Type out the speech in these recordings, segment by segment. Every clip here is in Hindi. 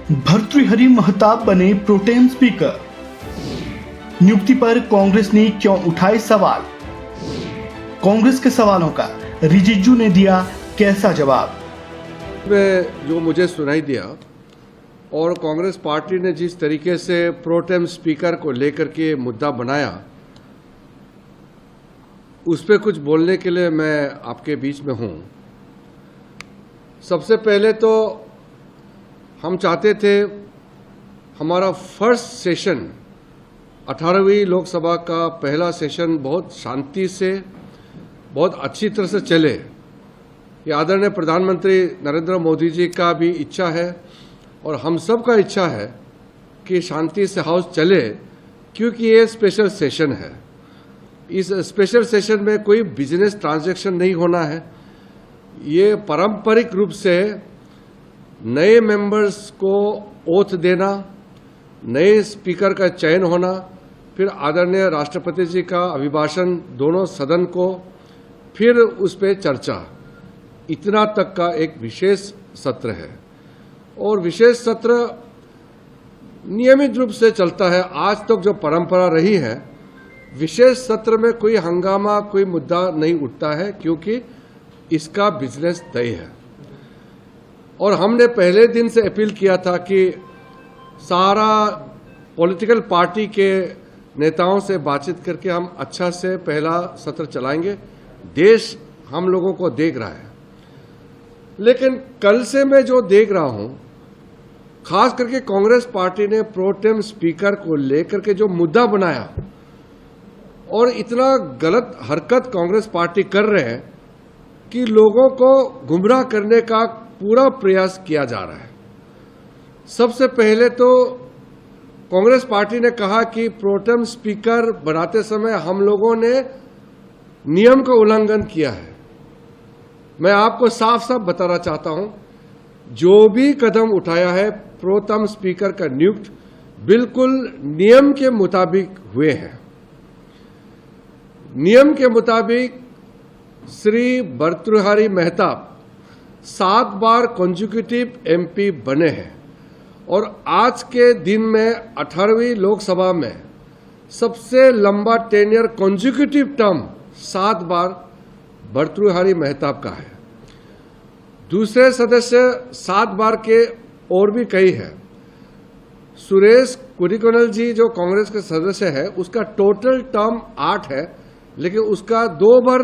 भर्तृहरि महताब बने प्रोटेम स्पीकर। नियुक्ति पर कांग्रेस ने क्यों उठाए सवाल? कांग्रेस के सवालों का रिजिजू ने दिया कैसा जवाब? में जो मुझे सुनाई दिया और कांग्रेस पार्टी ने जिस तरीके से प्रोटेम स्पीकर को लेकर के मुद्दा बनाया, उस पर कुछ बोलने के लिए मैं आपके बीच में हूं। सबसे पहले तो हम चाहते थे हमारा फर्स्ट सेशन 18वीं लोकसभा का पहला सेशन बहुत शांति से, बहुत अच्छी तरह से चले। ये आदरणीय प्रधानमंत्री नरेंद्र मोदी जी का भी इच्छा है और हम सब का इच्छा है कि शांति से हाउस चले, क्योंकि ये स्पेशल सेशन है। इस स्पेशल सेशन में कोई बिजनेस ट्रांजैक्शन नहीं होना है। ये पारंपरिक रूप से नए मेंबर्स को ओथ देना, नए स्पीकर का चयन होना, फिर आदरणीय राष्ट्रपति जी का अभिभाषण दोनों सदन को, फिर उस पर चर्चा, इतना तक का एक विशेष सत्र है। और विशेष सत्र नियमित रूप से चलता है। आज तक जो परंपरा रही है, विशेष सत्र में कोई हंगामा, कोई मुद्दा नहीं उठता है, क्योंकि इसका बिजनेस तय है। और हमने पहले दिन से अपील किया था कि सारा पॉलिटिकल पार्टी के नेताओं से बातचीत करके हम अच्छा से पहला सत्र चलाएंगे। देश हम लोगों को देख रहा है। लेकिन कल से मैं जो देख रहा हूं, खास करके कांग्रेस पार्टी ने प्रोटेम स्पीकर को लेकर के जो मुद्दा बनाया और इतना गलत हरकत कांग्रेस पार्टी कर रहे हैं कि लोगों को गुमराह करने का पूरा प्रयास किया जा रहा है। सबसे पहले तो कांग्रेस पार्टी ने कहा कि प्रोटेम स्पीकर बनाते समय हम लोगों ने नियम का उल्लंघन किया है। मैं आपको साफ साफ बताना चाहता हूं, जो भी कदम उठाया है प्रोटेम स्पीकर का नियुक्त बिल्कुल नियम के मुताबिक हुए हैं। नियम के मुताबिक श्री भर्तृहरि महताब 7 बार कॉन्जिक्यूटिव एमपी बने हैं और आज के दिन में 18वीं लोकसभा में सबसे लंबा टेन्योर कॉन्जिक्यूटिव टर्म 7 बार भर्तृहरि महताब का है। दूसरे सदस्य 7 बार के और भी कई है। सुरेश कुडिकोनल जी जो कांग्रेस के सदस्य है, उसका टोटल टर्म 8 है, लेकिन उसका 2 बार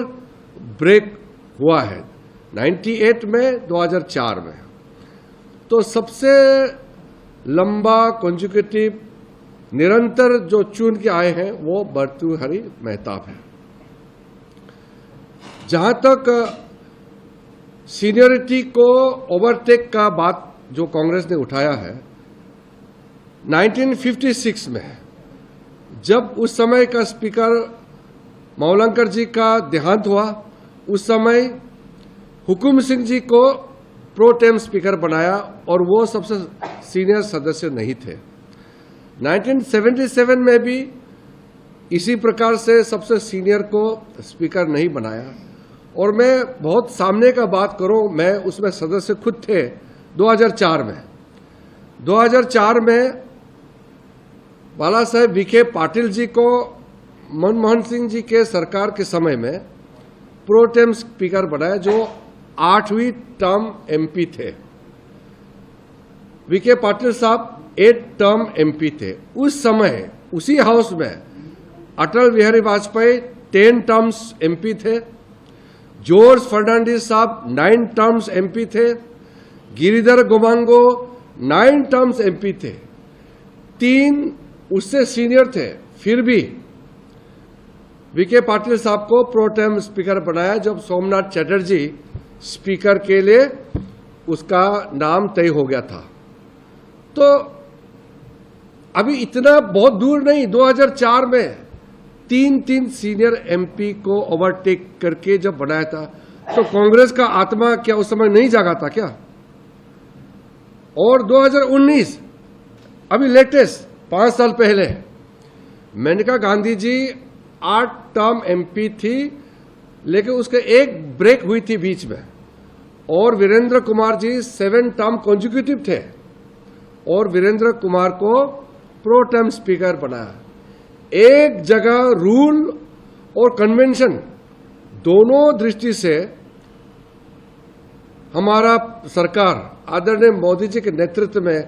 ब्रेक हुआ है, 98 में, 2004 में। तो सबसे लंबा कॉन्जिक्यूटिव निरंतर जो चुन के आए हैं वो भर्तृहरि महताब है। जहां तक सीनियरिटी को ओवरटेक का बात जो कांग्रेस ने उठाया है, 1956 में जब उस समय का स्पीकर मौलंकर जी का देहांत हुआ, उस समय हुकुम सिंह जी को प्रोटेम स्पीकर बनाया और वो सबसे सीनियर सदस्य नहीं थे। 1977 में भी इसी प्रकार से सबसे सीनियर को स्पीकर नहीं बनाया। और मैं बहुत सामने का बात करूं, मैं उसमें सदस्य खुद थे 2004 में। 2004 में बाला साहेब विखे पाटिल जी को मनमोहन सिंह जी के सरकार के समय में प्रोटेम स्पीकर बनाया, जो 8वीं टर्म एमपी थे। विखे पाटिल साहब 8 टर्म एमपी थे। उस समय उसी हाउस में अटल बिहारी वाजपेयी 10 टर्म्स एमपी थे। जॉर्ज फर्नांडिस साहब 9 टर्म्स एमपी थे। गिरिधर गोमांगो 9 टर्म्स एमपी थे। 3 उससे सीनियर थे। फिर भी विखे पाटिल साहब को प्रोटेम स्पीकर बनाया जब सोमनाथ चटर्जी स्पीकर के लिए उसका नाम तय हो गया था। तो अभी इतना बहुत दूर नहीं, 2004 में 3 सीनियर एमपी को ओवरटेक करके जब बनाया था, तो कांग्रेस का आत्मा क्या उस समय नहीं जागा था क्या? और 2019 अभी लेटेस्ट 5 साल पहले मेनका गांधी जी 8 टर्म एमपी थी, लेकिन उसके एक ब्रेक हुई थी बीच में। और वीरेंद्र कुमार जी 7 टर्म कॉन्जिक्यूटिव थे और वीरेंद्र कुमार को प्रो टेम स्पीकर बनाया। एक जगह रूल और कन्वेंशन दोनों दृष्टि से हमारा सरकार आदरणीय मोदी जी के नेतृत्व में